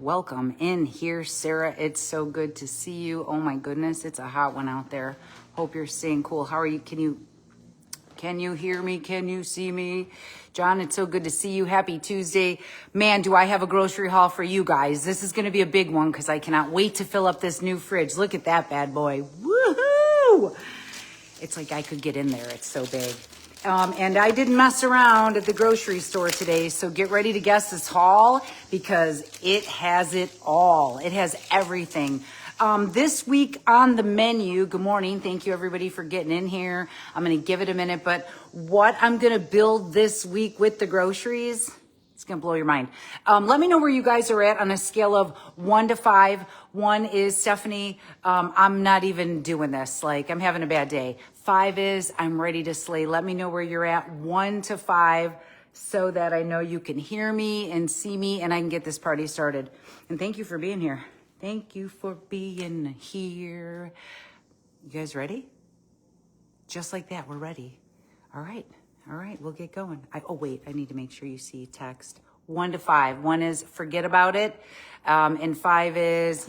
Welcome in here, Sarah. It's so good to see you. Oh my goodness, it's a hot one out there. Hope you're staying cool. How are you? Can you hear me? Can you see me? John, it's so good to see you. Happy Tuesday. Man, do I have a grocery haul for you guys. This is going to be a big one because I cannot wait to fill up this new fridge. Look at that bad boy. Woohoo! It's like I could get in there. It's so big. And I didn't mess around at the grocery store today, so get ready to guess this haul because it has it all. It has everything. This week on the menu, good morning. Thank you everybody for getting in here. I'm going to give it a minute, but what I'm going to build this week with the groceries, it's going to blow your mind. Let me know where you guys are at on a scale of 1 to 5. 1 is, Stephanie, I'm not even doing this. Like, I'm having a bad day. 5 is, I'm ready to slay. Let me know where you're at, 1 to 5, so that I know you can hear me and see me and I can get this party started. And thank you for being here. Thank you for being here. You guys ready? Just like that, we're ready. All right, we'll get going. Oh wait, I need to make sure you see text. 1 to 5. 1 is forget about it. And 5 is,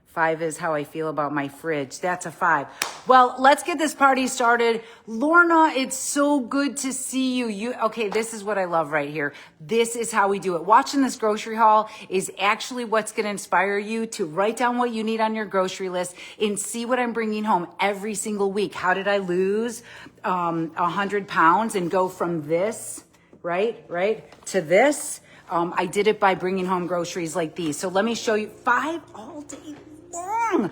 5 is how I feel about my fridge. That's a 5. Well, let's get this party started. Lorna, it's so good to see you. Okay, this is what I love right here. This is how we do it. Watching this grocery haul is actually what's going to inspire you to write down what you need on your grocery list and see what I'm bringing home every single week. How did I lose 100 pounds and go from this, right, to this? I did it by bringing home groceries like these. So let me show you 5 all day long.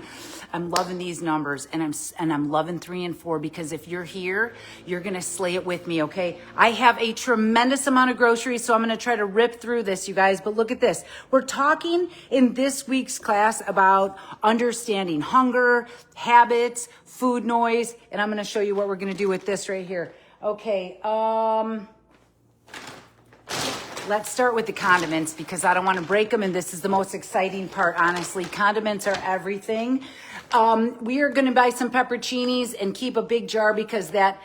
I'm loving these numbers and I'm loving 3 and 4 because if you're here, you're going to slay it with me. Okay. I have a tremendous amount of groceries, so I'm going to try to rip through this, you guys, but look at this. We're talking in this week's class about understanding hunger, habits, food noise, and I'm going to show you what we're going to do with this right here. Okay. Let's start with the condiments because I don't want to break them, and this is the most exciting part, honestly. Condiments are everything. We are going to buy some pepperoncinis and keep a big jar because that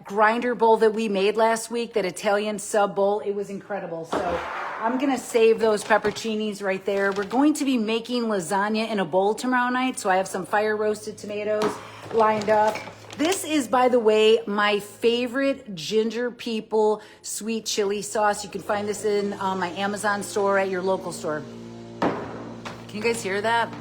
grinder bowl that we made last week, that Italian sub bowl, it was incredible. So I'm going to save those pepperoncinis right there. We're going to be making lasagna in a bowl tomorrow night, so I have some fire roasted tomatoes lined up. This is, by the way, my favorite Ginger People sweet chili sauce. You can find this in my Amazon store at your local store. Can you guys hear that?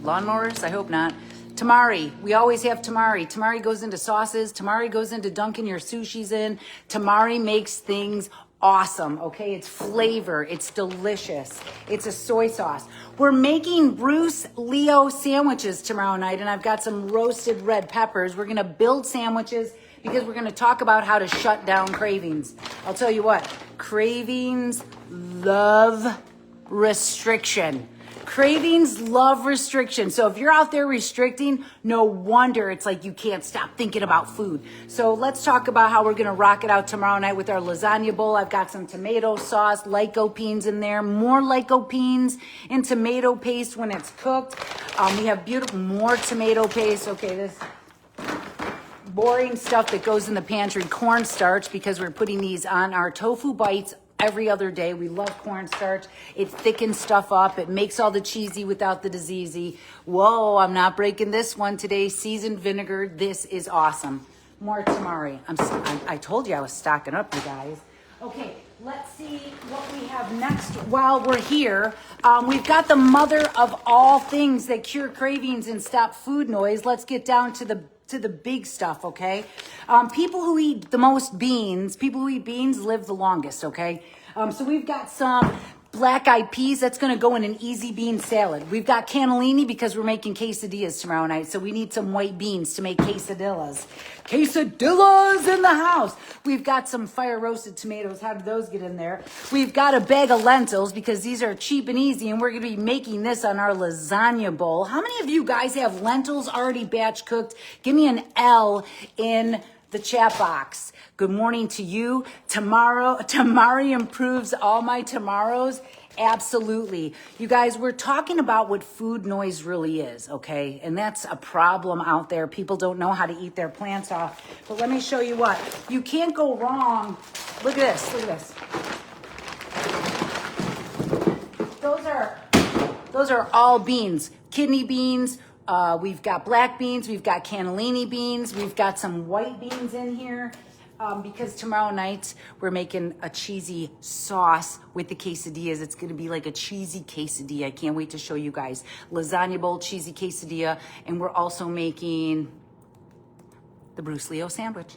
Lawnmowers? I hope not. Tamari. We always have tamari. Tamari goes into sauces. Tamari goes into dunking your sushis in. Tamari makes things awesome, okay? It's flavor. It's delicious. It's a soy sauce. We're making Bruce Leo sandwiches tomorrow night, and I've got some roasted red peppers. We're going to build sandwiches because we're going to talk about how to shut down cravings. I'll tell you what, cravings love restriction. Cravings love restriction. So if you're out there restricting, no wonder it's like you can't stop thinking about food. So let's talk about how we're going to rock it out tomorrow night with our lasagna bowl. I've got some tomato sauce, lycopenes in there, more lycopenes and tomato paste when it's cooked. We have more tomato paste. Okay, this boring stuff that goes in the pantry, cornstarch, because we're putting these on our tofu bites every other day. We love cornstarch. It thickens stuff up. It makes all the cheesy without the diseasey. Whoa, I'm not breaking this one today. Seasoned vinegar. This is awesome. More tamari. I told you I was stocking up, you guys. Okay, let's see what we have next while we're here. We've got the mother of all things that cure cravings and stop food noise. Let's get down to the big stuff, okay? People who eat the most beans, people who eat beans live the longest, okay? So we've got some black-eyed peas. That's going to go in an easy bean salad. We've got cannellini because we're making quesadillas tomorrow night, so we need some white beans to make quesadillas. Quesadillas in the house. We've got some fire-roasted tomatoes. How did those get in there? We've got a bag of lentils because these are cheap and easy, and we're going to be making this on our lasagna bowl. How many of you guys have lentils already batch cooked? Give me an L in the chat box. Good morning to you. Tamari improves all my tomorrows. Absolutely. You guys, we're talking about what food noise really is, okay? And that's a problem out there. People don't know how to eat their plants off. But let me show you what. You can't go wrong. Look at this. Look at this. Those are Those are all beans, kidney beans. We've got black beans, we've got cannellini beans, we've got some white beans in here. Because tomorrow night we're making a cheesy sauce with the quesadillas. It's gonna be like a cheesy quesadilla. I can't wait to show you guys. Lasagna Bowl, cheesy quesadilla, and we're also making the Bruce Leo sandwich.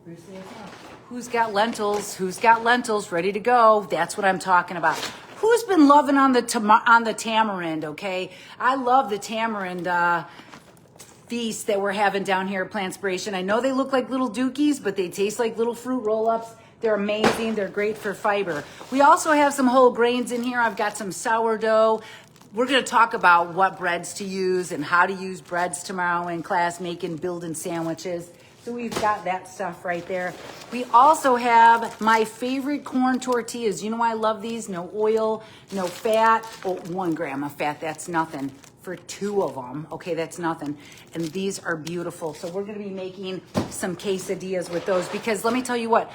Bruce Leo sandwich. Who's got lentils? Who's got lentils ready to go? That's what I'm talking about. Who's been loving on the tamarind, okay? I love the tamarind feast that we're having down here at Plantspiration. I know they look like little dookies, but they taste like little fruit roll-ups. They're amazing. They're great for fiber. We also have some whole grains in here. I've got some sourdough. We're going to talk about what breads to use and how to use breads tomorrow in class, building sandwiches. So we've got that stuff right there. We also have my favorite corn tortillas. You know why I love these? No oil, no fat. Oh, 1 gram of fat, that's nothing. For 2 of them, okay, that's nothing. And these are beautiful. So we're gonna be making some quesadillas with those because let me tell you what,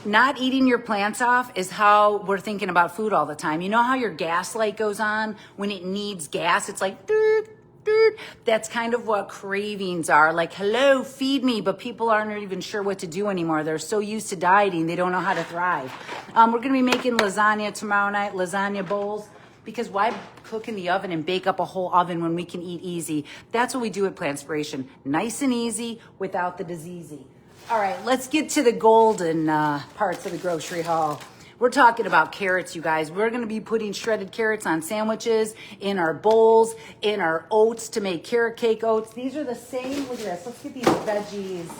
not eating your plants off is how we're thinking about food all the time. You know how your gas light goes on when it needs gas? It's like, doot, doot. That's kind of what cravings are. Like, hello, feed me, but people aren't even sure what to do anymore. They're so used to dieting, they don't know how to thrive. We're gonna be making lasagna tomorrow night, lasagna bowls. Because why cook in the oven and bake up a whole oven when we can eat easy? That's what we do at Plantspiration. Nice and easy without the diseasey. All right, let's get to the golden parts of the grocery haul. We're talking about carrots, you guys. We're gonna be putting shredded carrots on sandwiches, in our bowls, in our oats to make carrot cake oats. These are the same, look at this. Let's get these veggies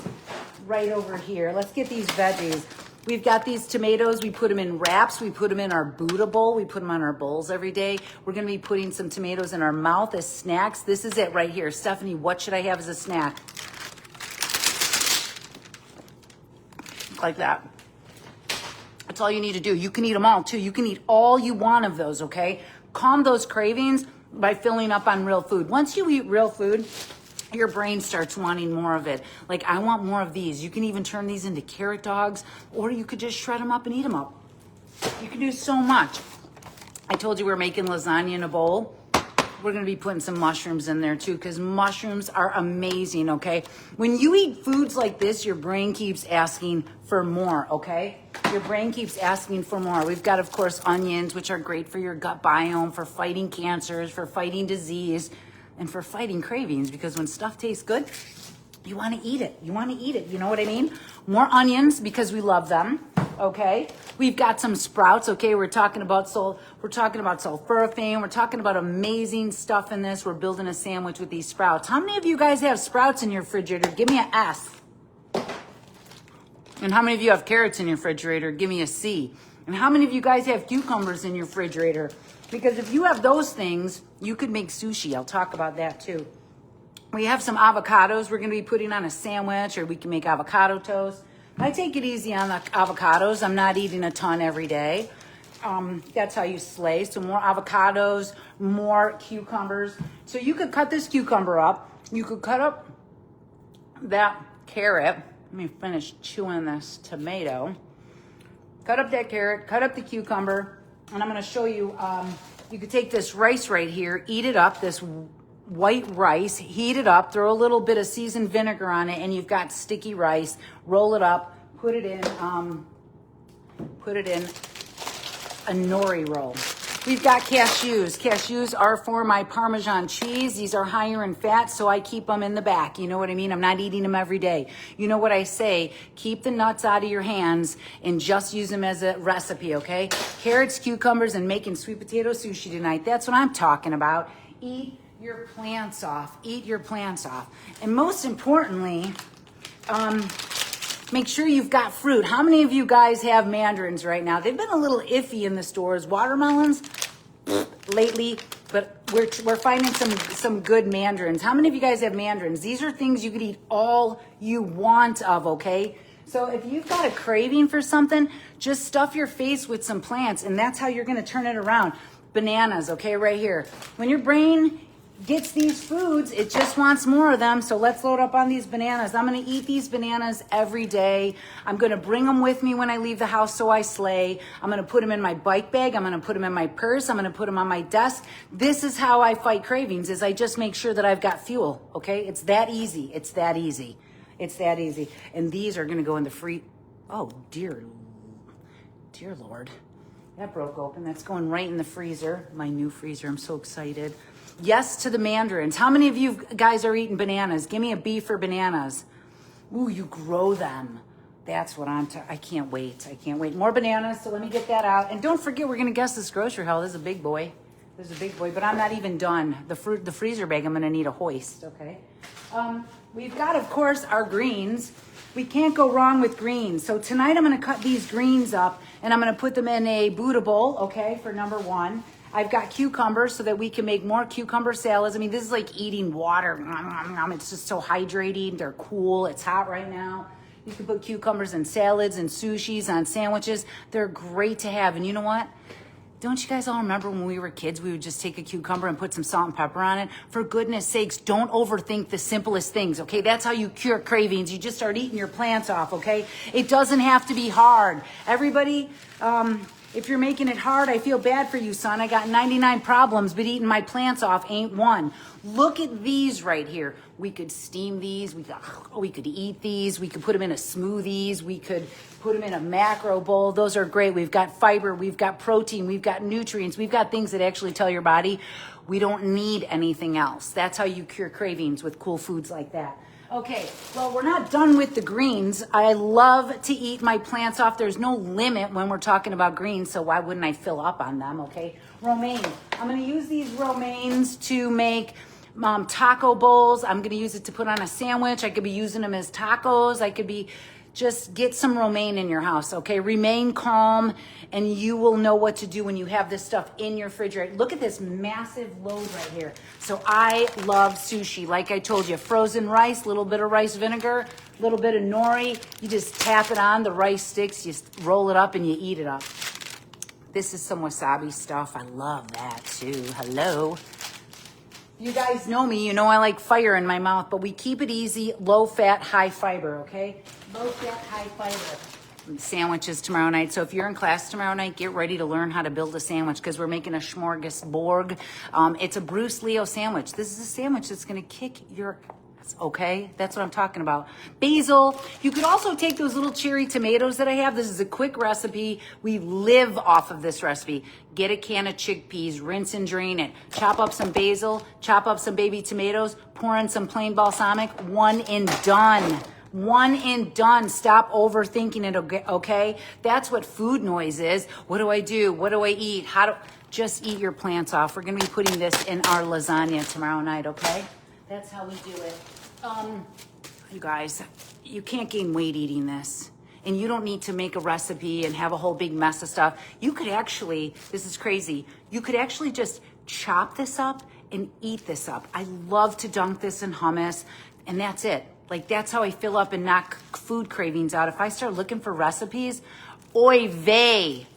right over here. Let's get these veggies. We've got these tomatoes. We put them in wraps. We put them in our Buddha bowl. We put them on our bowls every day. We're going to be putting some tomatoes in our mouth as snacks. This is it right here. Stephanie, what should I have as a snack? Like that. That's all you need to do. You can eat them all too. You can eat all you want of those, okay? Calm those cravings by filling up on real food. Once you eat real food, your brain starts wanting more of it. Like, I want more of these. You can even turn these into carrot dogs, or you could just shred them up and eat them up. You can do so much. I told you we're making lasagna in a bowl. We're gonna be putting some mushrooms in there too, because mushrooms are amazing, okay? When you eat foods like this, your brain keeps asking for more, okay? Your brain keeps asking for more. We've got, of course, onions, which are great for your gut biome, for fighting cancers, for fighting disease, and for fighting cravings, because when stuff tastes good, you want to eat it. You want to eat it. You know what I mean? More onions because we love them. Okay. We've got some sprouts. Okay. We're talking about sulforaphane. We're talking about amazing stuff in this. We're building a sandwich with these sprouts. How many of you guys have sprouts in your refrigerator? Give me an S. And how many of you have carrots in your refrigerator? Give me a C. And how many of you guys have cucumbers in your refrigerator? Because if you have those things, you could make sushi. I'll talk about that too. We have some avocados we're going to be putting on a sandwich, or we can make avocado toast. I take it easy on the avocados. I'm not eating a ton every day. That's how you slay. So more avocados, more cucumbers. So you could cut this cucumber up. You could cut up that carrot. Let me finish chewing this tomato. Cut up that carrot, cut up the cucumber, and I'm gonna show you, you could take this rice right here, eat it up, this white rice, heat it up, throw a little bit of seasoned vinegar on it, and you've got sticky rice. Roll it up, put it in a nori roll. We've got cashews. Cashews are for my Parmesan cheese. These are higher in fat, so I keep them in the back. You know what I mean? I'm not eating them every day. You know what I say? Keep the nuts out of your hands and just use them as a recipe, okay? Carrots, cucumbers, and making sweet potato sushi tonight. That's what I'm talking about. Eat your plants off. Eat your plants off. And most importantly, make sure you've got fruit. How many of you guys have mandarins right now? They've been a little iffy in the stores. Watermelons lately, but we're finding some good mandarins. How many of you guys have mandarins? These are things you could eat all you want of, okay? So if you've got a craving for something, just stuff your face with some plants, and that's how you're gonna turn it around. Bananas, okay, right here. When your brain gets these foods, it just wants more of them. So let's load up on these bananas. I'm going to eat these bananas every day. I'm going to bring them with me when I leave the house so I slay. I'm going to put them in my bike bag. I'm going to put them in my purse. I'm going to put them on my desk. This is how I fight cravings, is I just make sure that I've got fuel, okay? It's that easy. It's that easy. It's that easy. And these are going to go in the free... Oh, dear Lord. That broke open. That's going right in the freezer. My new freezer. I'm so excited. Yes to the mandarins. How many of you guys are eating bananas? Give me a B for bananas. Ooh, you grow them. That's what I can't wait. I can't wait. More bananas, so let me get that out. And don't forget, we're going to guess this grocery haul. This is a big boy. This is a big boy, but I'm not even done. The freezer bag, I'm going to need a hoist, okay? We've got, of course, our greens. We can't go wrong with greens. So tonight I'm going to cut these greens up, and I'm going to put them in a Buddha bowl, okay, for number one. I've got cucumbers so that we can make more cucumber salads. I mean, this is like eating water. It's just so hydrating. They're cool. It's hot right now. You can put cucumbers in salads and sushis, on sandwiches. They're great to have. And you know what? Don't you guys all remember when we were kids, we would just take a cucumber and put some salt and pepper on it? For goodness sakes, don't overthink the simplest things, okay? That's how you cure cravings. You just start eating your plants off, okay? It doesn't have to be hard. Everybody, if you're making it hard, I feel bad for you, son. I got 99 problems, but eating my plants off ain't one. Look at these right here. We could steam these. We could eat these. We could put them in a smoothies. We could put them in a macro bowl. Those are great. We've got fiber. We've got protein. We've got nutrients. We've got things that actually tell your body we don't need anything else. That's how you cure cravings, with cool foods like that. Okay, well, we're not done with the greens. I love to eat my plants off. There's no limit when we're talking about greens, so why wouldn't I fill up on them, okay? Romaine. I'm going to use these romaines to make taco bowls. I'm going to use it to put on a sandwich. I could be using them as tacos. I could be... Just get some romaine in your house, okay? Remain calm, and you will know what to do when you have this stuff in your refrigerator. Look at this massive load right here. So I love sushi. Like I told you, frozen rice, little bit of rice vinegar, little bit of nori. You just tap it on, the rice sticks, you roll it up, and you eat it up. This is some wasabi stuff. I love that, too. Hello. You guys know me. You know I like fire in my mouth, but we keep it easy, low fat, high fiber, okay? Low fat, high fiber. Sandwiches tomorrow night. So if you're in class tomorrow night, get ready to learn how to build a sandwich, because we're making a smorgasbord. It's a Bruce Leo sandwich. This is a sandwich that's going to kick your... Okay, that's what I'm talking about. Basil. You could also take those little cherry tomatoes that I have. This is a quick recipe. We live off of this recipe. Get a can of chickpeas, rinse and drain it. Chop up some basil, chop up some baby tomatoes, pour in some plain balsamic. One and done. One and done. Stop overthinking it, okay? That's what food noise is. What do I do? What do I eat? Just eat your plants off. We're going to be putting this in our lasagna tomorrow night, okay? That's how we do it. You guys, you can't gain weight eating this. And you don't need to make a recipe and have a whole big mess of stuff. You could actually, this is crazy, you could actually just chop this up and eat this up. I love to dunk this in hummus, and that's it. Like, that's how I fill up and knock food cravings out. If I start looking for recipes, oy vey,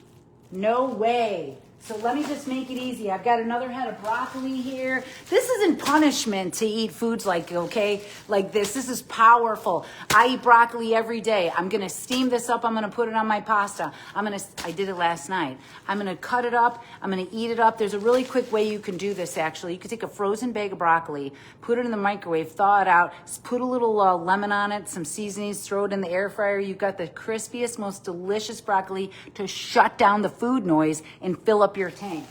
no way. So let me just make it easy. I've got another head of broccoli here. This isn't punishment to eat foods like this. This is powerful. I eat broccoli every day. I'm going to steam this up. I'm going to put it on my pasta. I did it last night. I'm going to cut it up. I'm going to eat it up. There's a really quick way you can do this, actually. You can take a frozen bag of broccoli, put it in the microwave, thaw it out, put a little lemon on it, some seasonings, throw it in the air fryer. You've got the crispiest, most delicious broccoli to shut down the food noise and fill up your tank.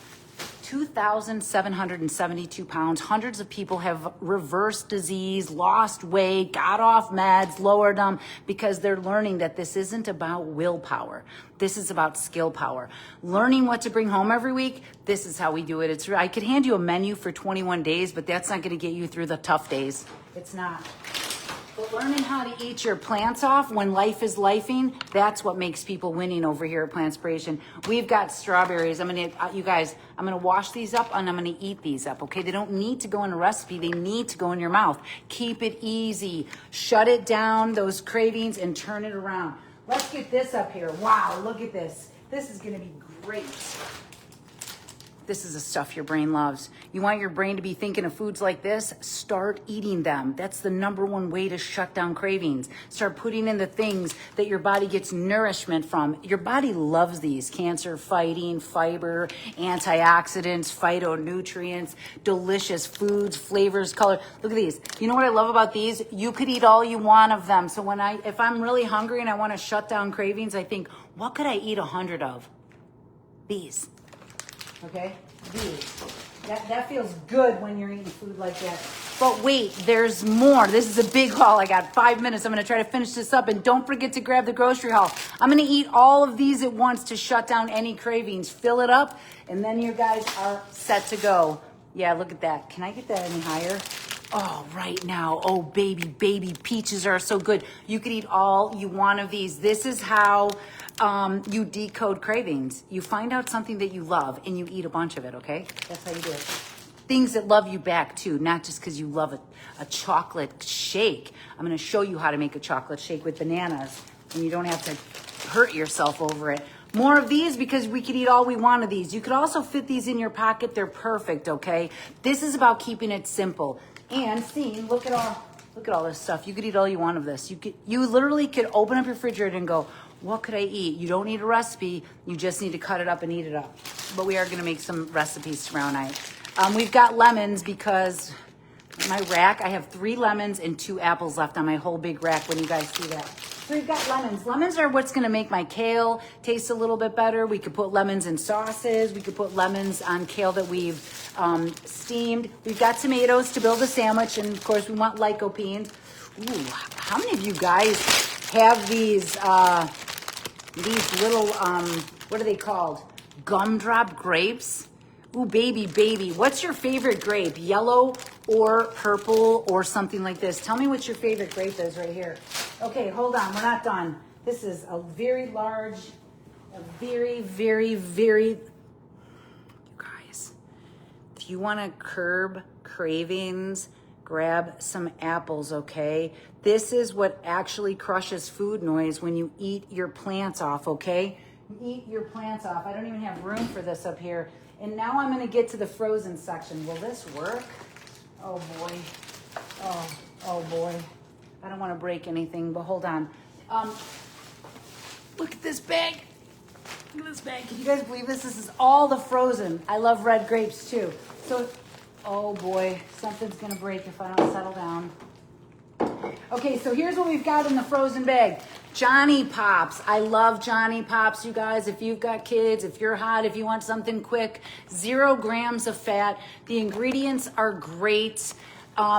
2,772 pounds. Hundreds of people have reversed disease, lost weight, got off meds, lowered them, because they're learning that this isn't about willpower. This is about skill power. Learning what to bring home every week, this is how we do it. I could hand you a menu for 21 days, but that's not going to get you through the tough days. It's not. But learning how to eat your plants off when life is lifing, that's what makes people winning over here at Plantspiration. We've got strawberries. You guys, I'm going to wash these up and I'm going to eat these up, okay? They don't need to go in a recipe. They need to go in your mouth. Keep it easy. Shut it down, those cravings, and turn it around. Let's get this up here. Wow, look at this. This is going to be great. This is the stuff your brain loves. You want your brain to be thinking of foods like this? Start eating them. That's the number one way to shut down cravings. Start putting in the things that your body gets nourishment from. Your body loves these. Cancer fighting, fiber, antioxidants, phytonutrients, delicious foods, flavors, color. Look at these. You know what I love about these? You could eat all you want of them. So if I'm really hungry and I want to shut down cravings, I think, what could I eat 100 of? These. Okay, these. That feels good when you're eating food like that. But wait, there's more. This is a big haul. I got 5 minutes. I'm going to try to finish this up. And don't forget to grab the grocery haul. I'm going to eat all of these at once to shut down any cravings. Fill it up, and then you guys are set to go. Yeah, look at that. Can I get that any higher? Oh, right now. Oh, baby peaches are so good. You could eat all you want of these. This is how you decode cravings. You find out something that you love and you eat a bunch of it, okay? That's how you do it. Things that love you back too, not just because you love a chocolate shake. I'm going to show you how to make a chocolate shake with bananas, and you don't have to hurt yourself over it. More of these because we could eat all we want of these. You could also fit these in your pocket. They're perfect, okay? This is about keeping it simple. And see, look at all this stuff. You could eat all you want of this. You literally could open up your refrigerator and go, what could I eat? You don't need a recipe. You just need to cut it up and eat it up. But we are going to make some recipes tomorrow night. We've got lemons because in my rack, I have 3 lemons and 2 apples left on my whole big rack when you guys see that. So we've got lemons. Lemons are what's going to make my kale taste a little bit better. We could put lemons in sauces. We could put lemons on kale that we've steamed. We've got tomatoes to build a sandwich. And, of course, we want lycopenes. Ooh, how many of you guys have these little, what are they called? Gumdrop grapes? Ooh, baby. What's your favorite grape? Yellow or purple or something like this? Tell me what your favorite grape is right here. Okay, hold on. We're not done. This is a very large, you guys, if you want to curb cravings, grab some apples, okay? This is what actually crushes food noise when you eat your plants off, okay? Eat your plants off. I don't even have room for this up here. And now I'm going to get to the frozen section. Will this work? Oh, boy. Oh, boy. I don't want to break anything, but hold on. Look at this bag. Look at this bag. Can you guys believe this? This is all the frozen. I love red grapes, too. So, oh, boy. Something's going to break if I don't settle down. Okay, so here's what we've got in the frozen bag. Johnny Pops. I love Johnny Pops, you guys. If you've got kids, if you're hot, if you want something quick, 0 grams of fat. The ingredients are great.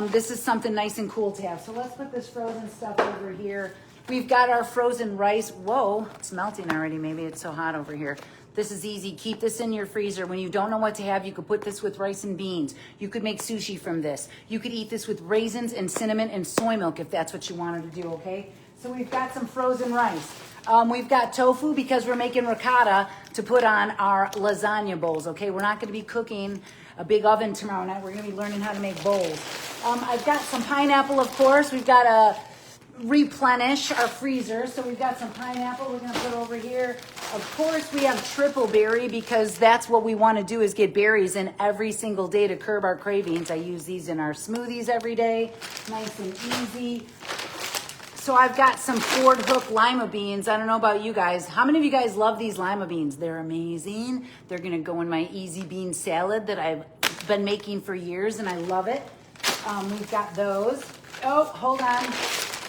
This is something nice and cool to have. So let's put this frozen stuff over here. We've got our frozen rice. Whoa, it's melting already. Maybe it's so hot over here. This is easy. Keep this in your freezer. When you don't know what to have, you could put this with rice and beans. You could make sushi from this. You could eat this with raisins and cinnamon and soy milk if that's what you wanted to do, okay? So we've got some frozen rice. We've got tofu because we're making ricotta to put on our lasagna bowls, okay? We're not going to be cooking a big oven tomorrow night. We're going to be learning how to make bowls. I've got some pineapple, of course. We've got to replenish our freezer. So we've got some pineapple we're going to put over here. Of course, we have triple berry because that's what we want to do is get berries in every single day to curb our cravings. I use these in our smoothies every day. Nice and easy. So I've got some Ford Hook lima beans. I don't know about you guys. How many of you guys love these lima beans? They're amazing. They're going to go in my easy bean salad that I've been making for years, and I love it. We've got those. Oh, hold on.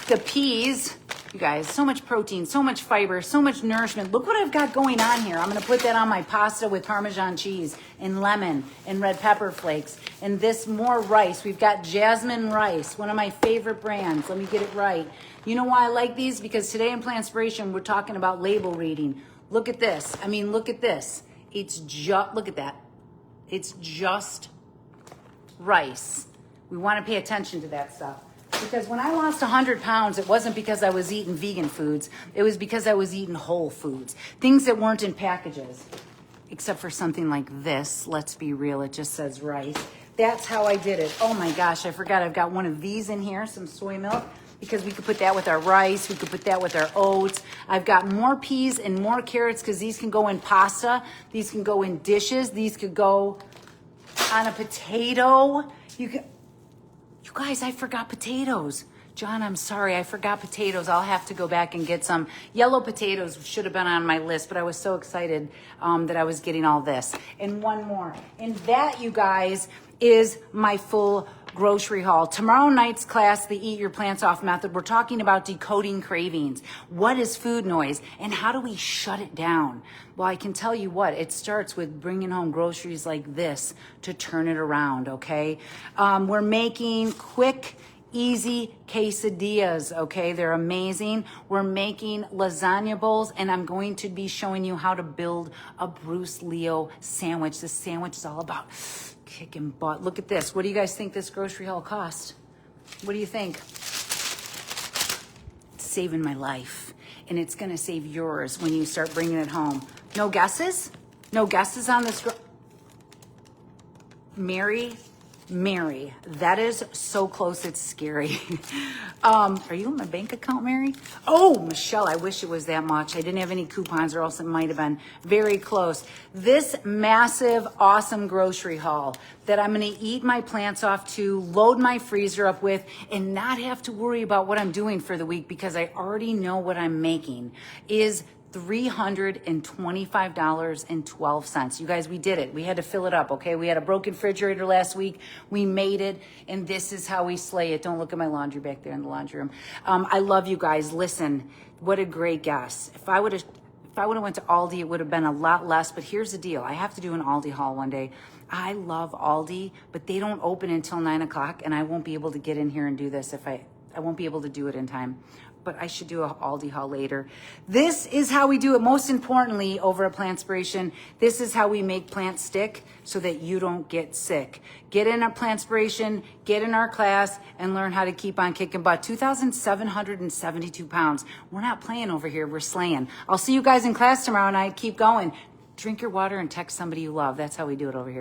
The peas. You guys, so much protein, so much fiber, so much nourishment. Look what I've got going on here. I'm going to put that on my pasta with Parmesan cheese and lemon and red pepper flakes. And this more rice. We've got Jasmine rice, one of my favorite brands. Let me get it right. You know why I like these? Because today in Plantspiration, we're talking about label reading. Look at this. I mean, look at this. It's just, look at that. It's just rice. We want to pay attention to that stuff. Because when I lost 100 pounds, it wasn't because I was eating vegan foods. It was because I was eating whole foods. Things that weren't in packages. Except for something like this. Let's be real. It just says rice. That's how I did it. Oh my gosh, I forgot I've got one of these in here, some soy milk. because we could put that with our rice. We could put that with our oats. I've got more peas and more carrots because these can go in pasta. These can go in dishes. These could go on a potato. You guys, I forgot potatoes. John, I'm sorry, I forgot potatoes. I'll have to go back and get some. Yellow potatoes should have been on my list, but I was so excited that I was getting all this. And one more. And that, you guys, is my full grocery haul. Tomorrow night's class, the Eat Your Plants Off method, we're talking about decoding cravings. What is food noise and how do we shut it down? Well, I can tell you what, it starts with bringing home groceries like this to turn it around, okay? We're making quick, easy quesadillas, okay? They're amazing. We're making lasagna bowls, and I'm going to be showing you how to build a Bruce Leo sandwich. This sandwich is all about kicking butt. Look at this. What do you guys think this grocery haul cost? What do you think? It's saving my life, and it's going to save yours when you start bringing it home. No guesses? No guesses on this? Mary, that is so close, it's scary. Are you in my bank account, Mary? Oh, Michelle, I wish it was that much. I didn't have any coupons or else it might have been very close. This massive, awesome grocery haul that I'm gonna eat my plants off to, load my freezer up with, and not have to worry about what I'm doing for the week because I already know what I'm making is $325.12. You guys, we did it. We had to fill it up, okay? We had a broken refrigerator last week. We made it, and this is how we slay it. Don't look at my laundry back there in the laundry room. I love you guys. Listen, what a great guess. If I would have went to Aldi, it would have been a lot less, but here's the deal. I have to do an Aldi haul one day. I love Aldi, but they don't open until 9 o'clock, and I won't be able to get in here and do this if I won't be able to do it in time. But I should do a Aldi haul later. This is how we do it. Most importantly, over at Plantspiration, this is how we make plants stick so that you don't get sick. Get in our Plantspiration, get in our class, and learn how to keep on kicking butt. 2,772 pounds. We're not playing over here, we're slaying. I'll see you guys in class tomorrow night. Keep going. Drink your water and text somebody you love. That's how we do it over here.